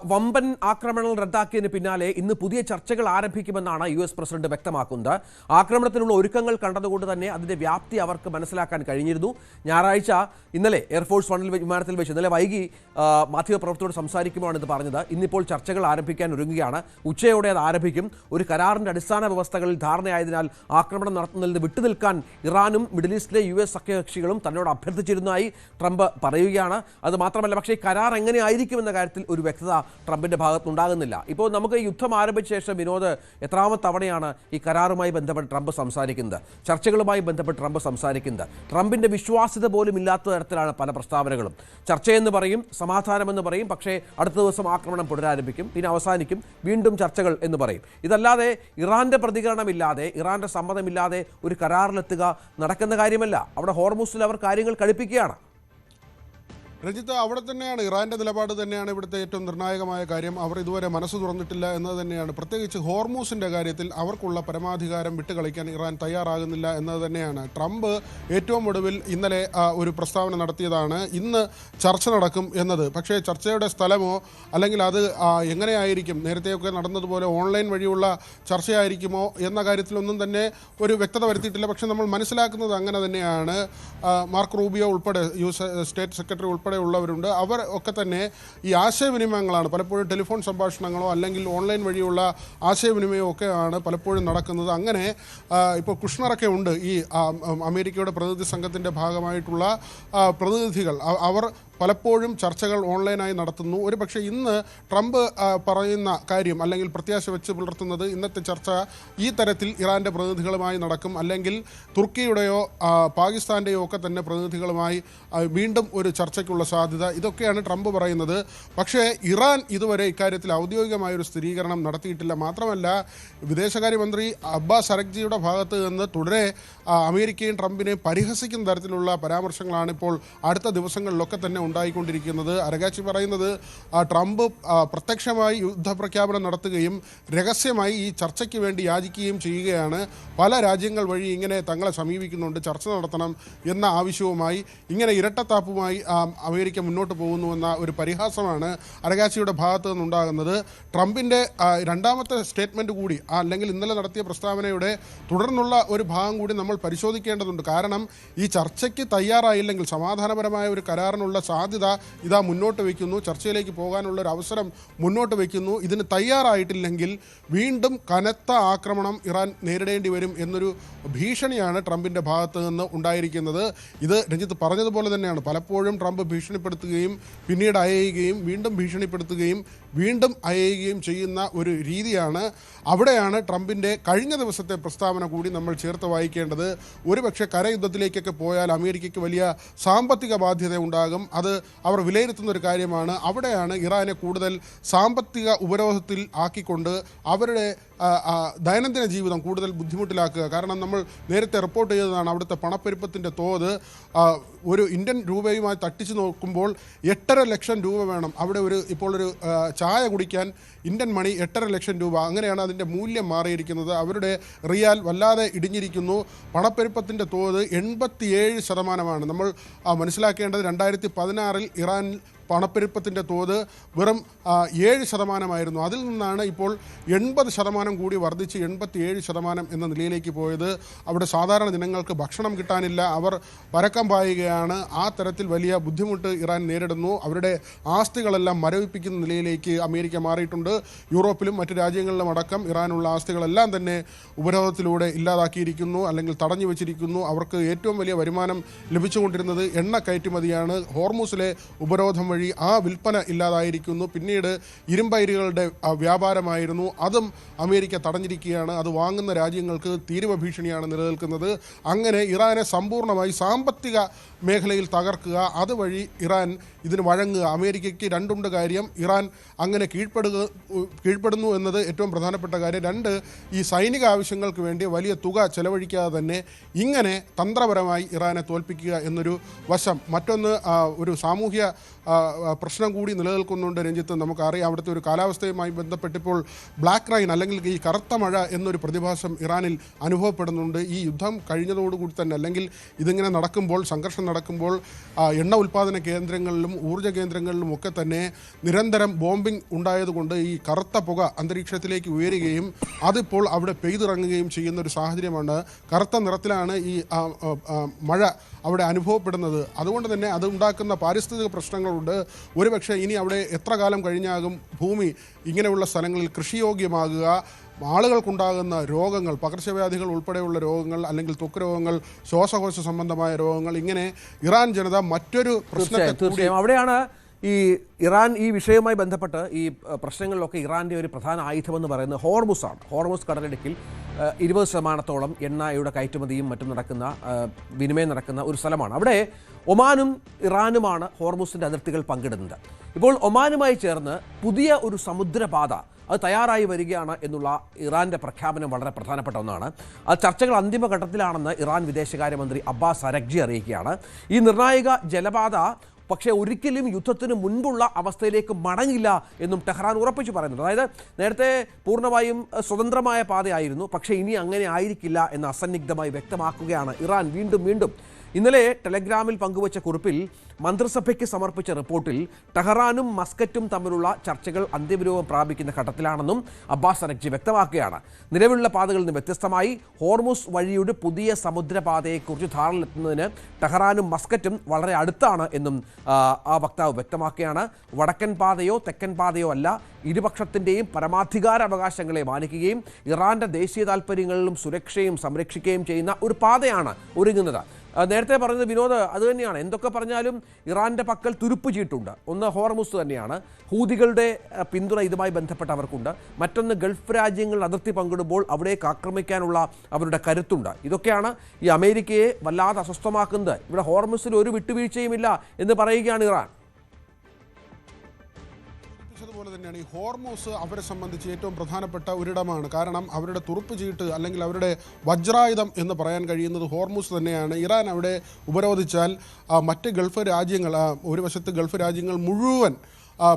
വമ്പൻ ആക്രമണങ്ങൾ റദ്ദാക്കിയതിന് പിന്നാലെ ഇന്ന് പുതിയ ചർച്ചകൾ ആരംഭിക്കുമെന്നാണ് US പ്രസിഡന്റ് വ്യക്തമാക്കുന്നത്. ആക്രമണത്തിനുള്ള ഒരുക്കങ്ങൾ കണ്ടതുകൊണ്ട് തന്നെ അതിന്റെ വ്യാപ്തി അവർക്ക് മനസ്സിലാക്കാൻ കഴിഞ്ഞിരുന്നു. ഞായറാഴ്ച ഇന്നലെ എയർഫോഴ്സ് വണ്ണിൽ വിമാനത്തിൽ വെച്ച് ഇന്നലെ വൈകി മാധ്യമപ്രവർത്തകരോട് സംസാരിക്കുമ്പോഴാണ് ഇത് പറഞ്ഞത്. ഇന്നിപ്പോൾ ചർച്ചകൾ ആരംഭിക്കാൻ ഒരുങ്ങുകയാണ്. ഉച്ചയോടെ അത് ആരംഭിക്കും. ഒരു കരാറിന്റെ അടിസ്ഥാന വ്യവസ്ഥകളിൽ ധാരണയായതിനാൽ ആക്രമണം നടത്തുന്നതിൽ നിന്ന് വിട്ടുനിൽക്കാൻ ഇറാനും മിഡിൽ ഈസ്റ്റിലെ US സഖ്യകക്ഷികളും തന്നോട് അഭ്യർത്ഥിച്ചിരുന്നതായി ട്രംപ് പറയുകയാണ്. അത് മാത്രമല്ല, പക്ഷേ കരാർ എങ്ങനെയായിരിക്കുമെന്ന കാര്യത്തിൽ ഒരു വ്യക്തത ട്രംപിന്റെ ഭാഗത്തുനിന്നുണ്ടാകുന്നില്ല. ഇപ്പോൾ നമുക്ക് യുദ്ധം ആരംഭിച്ച ശേഷം വിനോദ് എത്രാമത്തെ തവണയാണ് ഈ കരാറുമായി ബന്ധപ്പെട്ട് ട്രംപ് സംസാരിക്കുന്നത്, ചർച്ചകളുമായി ബന്ധപ്പെട്ട് ട്രംപ് സംസാരിക്കുന്നത്? ട്രംപിന്റെ വിശ്വാസ്യത പോലും ഇല്ലാത്ത തരത്തിലാണ് പല പ്രസ്താവനകളും. ചർച്ചയെന്ന് പറയും, സമാധാനമെന്ന് പറയും, പക്ഷേ അടുത്ത ദിവസം ആക്രമണം പുനരാരംഭിക്കും, പിന്നെ അവസാനിക്കും, വീണ്ടും ചർച്ചകൾ എന്ന് പറയും. ഇതല്ലാതെ ഇറാന്റെ പ്രതികരണമില്ലാതെ, ഇറാന്റെ സമ്മതമില്ലാതെ ഒരു കരാറിലെത്തുക നടക്കുന്ന കാര്യമല്ല. അവിടെ ഹോർമുസിൽ അവർ കാര്യങ്ങൾ കളിപ്പിക്കുകയാണ്. രഞ്ജിത്ത്, അവിടെ തന്നെയാണ് ഇറാൻ്റെ നിലപാട് തന്നെയാണ് ഇവിടുത്തെ ഏറ്റവും നിർണായകമായ കാര്യം. അവർ ഇതുവരെ മനസ്സ് തുറന്നിട്ടില്ല എന്നത് തന്നെയാണ്. പ്രത്യേകിച്ച് ഹോർമൂസിൻ്റെ കാര്യത്തിൽ അവർക്കുള്ള പരമാധികാരം വിട്ടുകളിക്കാൻ ഇറാൻ തയ്യാറാകുന്നില്ല എന്നത് തന്നെയാണ്. ട്രംപ് ഏറ്റവും ഒടുവിൽ ഇന്നലെ ഒരു പ്രസ്താവന നടത്തിയതാണ്, ഇന്ന് ചർച്ച നടക്കും എന്നത്. പക്ഷേ ചർച്ചയുടെ സ്ഥലമോ അല്ലെങ്കിൽ അത് എങ്ങനെയായിരിക്കും, നേരത്തെയൊക്കെ നടന്നതുപോലെ ഓൺലൈൻ വഴിയുള്ള ചർച്ചയായിരിക്കുമോ എന്ന കാര്യത്തിലൊന്നും തന്നെ ഒരു വ്യക്തത വരുത്തിയിട്ടില്ല. പക്ഷേ നമ്മൾ മനസ്സിലാക്കുന്നത് അങ്ങനെ തന്നെയാണ്. മാർക്ക് റൂബിയോ ഉൾപ്പെടെ US സ്റ്റേറ്റ് സെക്രട്ടറി ഉൾപ്പെടെ ഉള്ളവരുണ്ട്. അവർ ഒക്കെ തന്നെ ഈ ആശയവിനിമയങ്ങളാണ് പലപ്പോഴും, ടെലിഫോൺ സംഭാഷണങ്ങളോ അല്ലെങ്കിൽ ഓൺലൈൻ വഴിയുള്ള ആശയവിനിമയമോ ഒക്കെയാണ് പലപ്പോഴും നടക്കുന്നത്. അങ്ങനെ ഇപ്പോൾ കുഷ്ണറൊക്കെ ഉണ്ട്, ഈ അമേരിക്കയുടെ പ്രതിനിധി സംഘത്തിൻ്റെ ഭാഗമായിട്ടുള്ള പ്രതിനിധികൾ. അവർ പലപ്പോഴും ചർച്ചകൾ ഓൺലൈനായി നടത്തുന്നു. ഒരു പക്ഷേ ഇന്ന് ട്രംപ് പറയുന്ന കാര്യം അല്ലെങ്കിൽ പ്രത്യാശ വെച്ച് പുലർത്തുന്നത് ഇന്നത്തെ ചർച്ച ഈ തരത്തിൽ ഇറാൻ്റെ പ്രതിനിധികളുമായി നടക്കും, അല്ലെങ്കിൽ തുർക്കിയുടെയോ പാകിസ്ഥാൻ്റെയോ ഒക്കെ തന്നെ പ്രതിനിധികളുമായി വീണ്ടും ഒരു ചർച്ചയ്ക്കുള്ള സാധ്യത, ഇതൊക്കെയാണ് ട്രംപ് പറയുന്നത്. പക്ഷേ ഇറാൻ ഇതുവരെ ഇക്കാര്യത്തിൽ ഔദ്യോഗികമായൊരു സ്ഥിരീകരണം നടത്തിയിട്ടില്ല. മാത്രമല്ല, വിദേശകാര്യമന്ത്രി അബ്ബാസ് അരഗ്ജിയുടെ ഭാഗത്ത് നിന്ന് തുടരെ അമേരിക്കയും ട്രംപിനെ പരിഹസിക്കുന്ന തരത്തിലുള്ള പരാമർശങ്ങളാണ് ഇപ്പോൾ അടുത്ത ദിവസങ്ങളിലൊക്കെ തന്നെ ഉണ്ടായിക്കൊണ്ടിരിക്കുന്നത്. അരഗാച്ചി പറയുന്നത് ട്രംപ് പ്രത്യക്ഷമായി യുദ്ധപ്രഖ്യാപനം നടത്തുകയും രഹസ്യമായി ഈ ചർച്ചയ്ക്ക് വേണ്ടി യാചിക്കുകയും ചെയ്യുകയാണ്. പല രാജ്യങ്ങൾ വഴി ഇങ്ങനെ തങ്ങളെ സമീപിക്കുന്നുണ്ട്, ചർച്ച നടത്തണം എന്ന ആവശ്യവുമായി. ഇങ്ങനെ ഇരട്ടത്താപ്പുമായി അമേരിക്ക മുന്നോട്ട് പോകുന്നുവെന്ന ഒരു പരിഹാസമാണ് അരഗാച്ചിയുടെ ഭാഗത്തു നിന്നുണ്ടാകുന്നത്. ട്രംപിൻ്റെ രണ്ടാമത്തെ സ്റ്റേറ്റ്മെൻറ്റ് കൂടി, അല്ലെങ്കിൽ ഇന്നലെ നടത്തിയ പ്രസ്താവനയുടെ തുടർന്നുള്ള ഒരു ഭാഗം കൂടി നമ്മൾ പരിശോധിക്കേണ്ടതുണ്ട്. കാരണം ഈ ചർച്ചയ്ക്ക് തയ്യാറായില്ലെങ്കിൽ, സമാധാനപരമായ ഒരു കരാറിനുള്ള സാധ്യത ഇതാ മുന്നോട്ട് വയ്ക്കുന്നു, ചർച്ചയിലേക്ക് പോകാനുള്ള ഒരു അവസരം മുന്നോട്ട് വയ്ക്കുന്നു. ഇതിന് തയ്യാറായിട്ടില്ലെങ്കിൽ വീണ്ടും കനത്ത ആക്രമണം ഇറാൻ നേരിടേണ്ടി വരും എന്നൊരു ഭീഷണിയാണ് ട്രംപിൻ്റെ ഭാഗത്ത് നിന്ന് ഉണ്ടായിരിക്കുന്നത്. ഇത് രഞ്ജിത്ത് പറഞ്ഞതുപോലെ തന്നെയാണ്. പലപ്പോഴും ട്രംപ് ഭീഷണിപ്പെടുത്തുകയും പിന്നീട് അയയുകയും വീണ്ടും ഭീഷണിപ്പെടുത്തുകയും വീണ്ടും അയയുകയും ചെയ്യുന്ന ഒരു രീതിയാണ്. അവിടെയാണ് ട്രംപിൻ്റെ കഴിഞ്ഞ ദിവസത്തെ പ്രസ്താവന കൂടി നമ്മൾ ചേർത്ത് വായിക്കേണ്ടത്. ഒരുപക്ഷെ കരയുദ്ധത്തിലേക്കൊക്കെ പോയാൽ അമേരിക്കയ്ക്ക് വലിയ സാമ്പത്തിക ബാധ്യത ഉണ്ടാകും. അത് അവർ വിലയിരുത്തുന്ന ഒരു കാര്യമാണ്. അവിടെയാണ് ഇറാനെ കൂടുതൽ സാമ്പത്തിക ഉപരോധത്തിൽ ആക്കിക്കൊണ്ട് അവരുടെ ദൈനംദിന ജീവിതം കൂടുതൽ ബുദ്ധിമുട്ടിലാക്കുക. കാരണം നമ്മൾ നേരത്തെ റിപ്പോർട്ട് ചെയ്തതാണ്, അവിടുത്തെ പണപ്പെരുപ്പത്തിൻ്റെ തോത് ഒരു ഇന്ത്യൻ രൂപയുമായി തട്ടിച്ചു നോക്കുമ്പോൾ 8.5 ലക്ഷം രൂപ വേണം. അവിടെ ഇപ്പോൾ ഒരു ചായ കുടിക്കാൻ ഇന്ത്യൻ മണി 8.5 ലക്ഷം രൂപ, അങ്ങനെയാണ് അതിൻ്റെ മൂല്യം മാറിയിരിക്കുന്നത്. അവരുടെ റിയാൽ വല്ലാതെ ഇടിഞ്ഞിരിക്കുന്നു. പണപ്പെരുപ്പത്തിൻ്റെ തോത് 87%. നമ്മൾ മനസ്സിലാക്കേണ്ടത് 2016 ഇറാൻ പണപ്പെരുപ്പത്തിൻ്റെ തോത് വെറും 7% അതിൽ നിന്നാണ് ഇപ്പോൾ 80% കൂടി വർദ്ധിച്ച് 87% എന്ന നിലയിലേക്ക് പോയത്. അവിടെ സാധാരണ ജനങ്ങൾക്ക് ഭക്ഷണം കിട്ടാനില്ല, അവർ പരക്കം പായുകയാണ്. ആ തരത്തിൽ വലിയ ബുദ്ധിമുട്ട് ഇറാൻ നേരിടുന്നു. അവരുടെ ആസ്തികളെല്ലാം മരവിപ്പിക്കുന്ന നിലയിലേക്ക് അമേരിക്ക മാറിയിട്ടുണ്ട്. യൂറോപ്പിലും മറ്റ് രാജ്യങ്ങളിലും അടക്കം ഇറാനുള്ള ആസ്തികളെല്ലാം തന്നെ ഉപരോധത്തിലൂടെ ഇല്ലാതാക്കിയിരിക്കുന്നു, അല്ലെങ്കിൽ തടഞ്ഞു വെച്ചിരിക്കുന്നു. അവർക്ക് ഏറ്റവും വലിയ വരുമാനം ലഭിച്ചുകൊണ്ടിരുന്നത് എണ്ണ കയറ്റുമതിയാണ്. ഹോർമൂസിലെ ഉപരോധം വഴി ആ വിൽപ്പന ഇല്ലാതായിരിക്കുന്നു. പിന്നീട് ഇരുമ്പയിരുകളുടെ വ്യാപാരമായിരുന്നു, അതും അമേരിക്ക തടഞ്ഞിരിക്കുകയാണ്. അത് വാങ്ങുന്ന രാജ്യങ്ങൾക്ക് തീരുവ ഭീഷണിയാണ് നിലനിൽക്കുന്നത്. അങ്ങനെ ഇറാനെ സമ്പൂർണ്ണമായി സാമ്പത്തിക മേഖലയിൽ തകർക്കുക, അതുവഴി ഇറാൻ ഇതിന് വഴങ്ങുക. അമേരിക്കയ്ക്ക് രണ്ടുണ്ട് കാര്യം. ഇറാൻ അങ്ങനെ കീഴ്പ്പെടുന്നു എന്നത് ഏറ്റവും പ്രധാനപ്പെട്ട കാര്യം. രണ്ട്, ഈ സൈനിക ആവശ്യങ്ങൾക്ക് വേണ്ടി വലിയ തുക ചെലവഴിക്കാതെ തന്നെ ഇങ്ങനെ തന്ത്രപരമായി ഇറാനെ തോൽപ്പിക്കുക എന്നൊരു വശം. മറ്റൊന്ന്, ഒരു സാമൂഹ്യ പ്രശ്നം കൂടി നിലനിൽക്കുന്നുണ്ട് രഞ്ജിത്ത്. നമുക്കറിയാം അവിടുത്തെ ഒരു കാലാവസ്ഥയുമായി ബന്ധപ്പെട്ടിപ്പോൾ ബ്ലാക്ക് റൈൻ അല്ലെങ്കിൽ ഈ കറുത്ത മഴ എന്നൊരു പ്രതിഭാസം ഇറാനിൽ അനുഭവപ്പെടുന്നുണ്ട്. ഈ യുദ്ധം കഴിഞ്ഞതോടുകൂടി തന്നെ അല്ലെങ്കിൽ ഇതിങ്ങനെ നടക്കുമ്പോൾ, സംഘർഷം നടക്കുമ്പോൾ എണ്ണ ഉൽപ്പാദന കേന്ദ്രങ്ങളിലും ഊർജ്ജ കേന്ദ്രങ്ങളിലും ഒക്കെ തന്നെ നിരന്തരം ബോംബിംഗ് ഉണ്ടായതുകൊണ്ട് ഈ കറുത്ത പുക അന്തരീക്ഷത്തിലേക്ക് ഉയരുകയും അതിപ്പോൾ അവിടെ പെയ്തിറങ്ങുകയും ചെയ്യുന്ന ഒരു സാഹചര്യമാണ്. കറുത്ത നിറത്തിലാണ് ഈ മഴ അവിടെ അനുഭവപ്പെടുന്നത്. അതുകൊണ്ട് തന്നെ അത് ഉണ്ടാക്കുന്ന പാരിസ്ഥിതിക പ്രശ്നങ്ങളുണ്ട്. ഒരുപക്ഷെ ഇനി അവിടെ എത്ര കാലം കഴിഞ്ഞാകും ഭൂമി ഇങ്ങനെയുള്ള സ്ഥലങ്ങളിൽ കൃഷിയോഗ്യമാകുക, ആളുകൾക്കുണ്ടാകുന്ന രോഗങ്ങൾ, പകർച്ചവ്യാധികൾ ഉൾപ്പെടെയുള്ള രോഗങ്ങൾ, അല്ലെങ്കിൽ ത്വക്ക് രോഗങ്ങൾ, ശ്വാസകോശ സംബന്ധമായ രോഗങ്ങൾ, ഇങ്ങനെ ഇറാൻ ജനത മറ്റൊരു പ്രശ്നത്തെ അവിടെയാണ് ഈ ഇറാൻ ഈ വിഷയവുമായി ബന്ധപ്പെട്ട് ഈ പ്രശ്നങ്ങളിലൊക്കെ ഇറാൻ്റെ ഒരു പ്രധാന ആയുധമെന്ന് പറയുന്നത് ഹോർമുസാണ്. ഹോർമുസ് കടലിടുക്കിൽ 20% എണ്ണയുടെ കയറ്റുമതിയും മറ്റും നടക്കുന്ന വിനിമയം നടക്കുന്ന ഒരു സ്ഥലമാണ്. അവിടെ ഒമാനും ഇറാനുമാണ് ഹോർമുസിൻ്റെ അതിർത്തികൾ പങ്കിടുന്നത്. ഇപ്പോൾ ഒമാനുമായി ചേർന്ന് പുതിയ ഒരു സമുദ്രപാത അത് തയ്യാറായി വരികയാണ് എന്നുള്ള ഇറാൻ്റെ പ്രഖ്യാപനം വളരെ പ്രധാനപ്പെട്ട ഒന്നാണ്. അത് ചർച്ചകൾ അന്തിമഘട്ടത്തിലാണെന്ന് ഇറാൻ വിദേശകാര്യമന്ത്രി അബ്ബാസ് അരഗ്ചി അറിയിക്കുകയാണ്. ഈ നിർണായക ജലപാത പക്ഷേ ഒരിക്കലും യുദ്ധത്തിന് മുൻപുള്ള അവസ്ഥയിലേക്ക് മടങ്ങില്ല എന്നും ടെഹ്റാൻ ഉറപ്പിച്ചു പറയുന്നുണ്ട്. അതായത് നേരത്തെ പൂർണ്ണമായും സ്വതന്ത്രമായ പാതയായിരുന്നു, പക്ഷേ ഇനി അങ്ങനെ ആയിരിക്കില്ല എന്ന് അസന്നിഗ്ധമായി വ്യക്തമാക്കുകയാണ് ഇറാൻ വീണ്ടും. ഇന്നലെ ടെലഗ്രാമിൽ പങ്കുവച്ച കുറിപ്പിൽ മന്ത്രിസഭയ്ക്ക് സമർപ്പിച്ച റിപ്പോർട്ടിൽ ടെഹ്റാനും മസ്കറ്റും തമ്മിലുള്ള ചർച്ചകൾ അന്തിമരൂപം പ്രാപിക്കുന്ന ഘട്ടത്തിലാണെന്നും അബ്ബാസ് അരഗ്ചി വ്യക്തമാക്കുകയാണ്. നിലവിലുള്ള പാതകളിൽ നിന്ന് വ്യത്യസ്തമായി ഹോർമുസ് വഴിയുടെ പുതിയ സമുദ്രപാതയെക്കുറിച്ച് ധാരണയിലെത്തുന്നതിന് ടെഹ്റാനും മസ്കറ്റും വളരെ അടുത്താണ് എന്നും ആ വക്താവ് വ്യക്തമാക്കുകയാണ്. വടക്കൻ പാതയോ തെക്കൻ പാതയോ അല്ല, ഇരുപക്ഷത്തിൻ്റെയും പരമാധികാര അവകാശങ്ങളെ മാനിക്കുകയും ഇറാന്റെ ദേശീയ താൽപ്പര്യങ്ങളിലും സുരക്ഷയും സംരക്ഷിക്കുകയും ചെയ്യുന്ന ഒരു പാതയാണ് ഒരുങ്ങുന്നത്. നേരത്തെ പറഞ്ഞത് വിനോദ് അതുതന്നെയാണ്. എന്തൊക്കെ പറഞ്ഞാലും ഇറാൻ്റെ പക്കൽ തുരുപ്പ് ചീട്ടുണ്ട്. ഒന്ന് ഹോർമുസ് തന്നെയാണ്, ഹൂതികളുടെ പിന്തുണ ഇതുമായി ബന്ധപ്പെട്ട് അവർക്കുണ്ട്. മറ്റൊന്ന് ഗൾഫ് രാജ്യങ്ങൾ അതിർത്തി പങ്കിടുമ്പോൾ അവിടേക്ക് ആക്രമിക്കാനുള്ള അവരുടെ കരുത്തുണ്ട്. ഇതൊക്കെയാണ് ഈ അമേരിക്കയെ വല്ലാതെ അസ്വസ്ഥമാക്കുന്നത്. ഇവിടെ ഹോർമുസിൽ ഒരു വിട്ടുവീഴ്ചയുമില്ല എന്ന് പറയുകയാണ് ഇറാൻ. അതുപോലെ തന്നെയാണ് ഈ ഹോർമൂസ് അവരെ സംബന്ധിച്ച് ഏറ്റവും പ്രധാനപ്പെട്ട ഒരിടമാണ്. കാരണം അവരുടെ തുറുപ്പ് ചീട്ട് അല്ലെങ്കിൽ അവരുടെ വജ്രായുധം എന്ന് പറയാൻ കഴിയുന്നത് ഹോർമൂസ് തന്നെയാണ്. ഇറാൻ അവിടെ ഉപരോധിച്ചാൽ മറ്റ് ഗൾഫ് രാജ്യങ്ങൾ, ഒരു വശത്ത് ഗൾഫ് രാജ്യങ്ങൾ മുഴുവൻ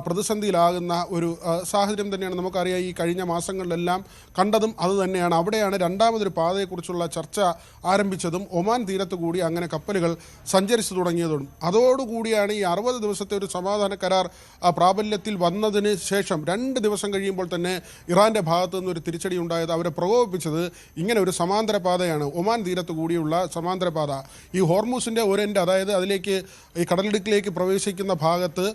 പ്രതിസന്ധിയിലാകുന്ന ഒരു സാഹചര്യം തന്നെയാണ്. നമുക്കറിയാം ഈ കഴിഞ്ഞ മാസങ്ങളിലെല്ലാം കണ്ടതും അതുതന്നെയാണ്. അവിടെയാണ് രണ്ടാമതൊരു പാതയെക്കുറിച്ചുള്ള ചർച്ച ആരംഭിച്ചതും ഒമാൻ തീരത്ത് കൂടി അങ്ങനെ കപ്പലുകൾ സഞ്ചരിച്ചു തുടങ്ങിയതും. അതോടുകൂടിയാണ് ഈ 60 ദിവസത്തെ ഒരു സമാധാന കരാർ പ്രാബല്യത്തിൽ വന്നതിന് ശേഷം 2 ദിവസം കഴിയുമ്പോൾ തന്നെ ഇറാൻ്റെ ഭാഗത്തു നിന്നൊരു തിരിച്ചടി ഉണ്ടായത്. അവരെ പ്രകോപിപ്പിച്ചത് ഇങ്ങനെ ഒരു സമാന്തര പാതയാണ്, ഒമാൻ തീരത്ത് കൂടിയുള്ള സമാന്തര പാത. ഈ ഹോർമൂസിൻ്റെ ഒരു എൻഡ്, അതായത് അതിലേക്ക് ഈ കടലിടുക്കിലേക്ക് പ്രവേശിക്കുന്ന ഭാഗത്ത്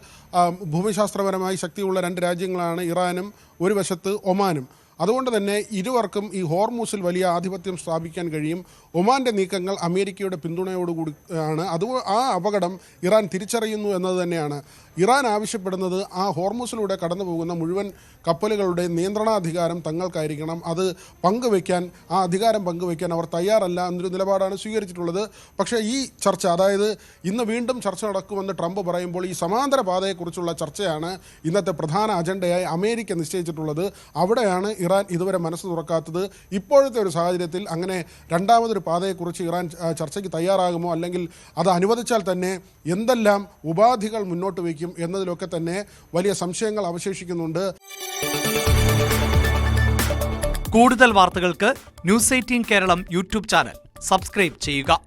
ഭൂമിശാസ്ത്രപരമായി ശക്തിയുള്ള 2 രാജ്യങ്ങളാണ് ഇറാനും ഒരു വശത്ത് ഒമാനും. അതുകൊണ്ട് തന്നെ ഇരുവർക്കും ഈ ഹോർമൂസിൽ വലിയ ആധിപത്യം സ്ഥാപിക്കാൻ കഴിയും. ഒമാൻ്റെ നീക്കങ്ങൾ അമേരിക്കയുടെ പിന്തുണയോടുകൂടി ആണ്. ആ അപകടം ഇറാൻ തിരിച്ചറിയുന്നു എന്നത് തന്നെയാണ്. ഇറാൻ ആവശ്യപ്പെടുന്നത് ആ ഹോർമൂസിലൂടെ കടന്നു പോകുന്ന മുഴുവൻ കപ്പലുകളുടെ നിയന്ത്രണാധികാരം തങ്ങൾക്കായിരിക്കണം. അത് പങ്കുവയ്ക്കാൻ, ആ അധികാരം പങ്കുവയ്ക്കാൻ അവർ തയ്യാറല്ല എന്നൊരു നിലപാടാണ് സ്വീകരിച്ചിട്ടുള്ളത്. പക്ഷേ ഈ ചർച്ച, അതായത് ഇന്ന് വീണ്ടും ചർച്ച നടക്കുമെന്ന് ട്രംപ് പറയുമ്പോൾ ഈ സമാന്തര പാതയെക്കുറിച്ചുള്ള ചർച്ചയാണ് ഇന്നത്തെ പ്രധാന അജണ്ടയായി അമേരിക്ക നിശ്ചയിച്ചിട്ടുള്ളത്. അവിടെയാണ് ഇറാൻ ഇതുവരെ മനസ്സ് തുറക്കാത്തത്. ഇപ്പോഴത്തെ ഒരു സാഹചര്യത്തിൽ അങ്ങനെ രണ്ടാമതൊരു പാതയെക്കുറിച്ച് ഇറാൻ ചർച്ചയ്ക്ക് തയ്യാറാകുമോ, അല്ലെങ്കിൽ അത് അനുവദിച്ചാൽ തന്നെ എന്തെല്ലാം ഉപാധികൾ മുന്നോട്ട് വയ്ക്കും എന്നതിലൊക്കെ തന്നെ വലിയ സംശയങ്ങൾ അവശേഷിക്കുന്നുണ്ട്. കൂടുതൽ വാർത്തകൾക്ക് news 18 Keralam YouTube channel subscribe ചെയ്യുക.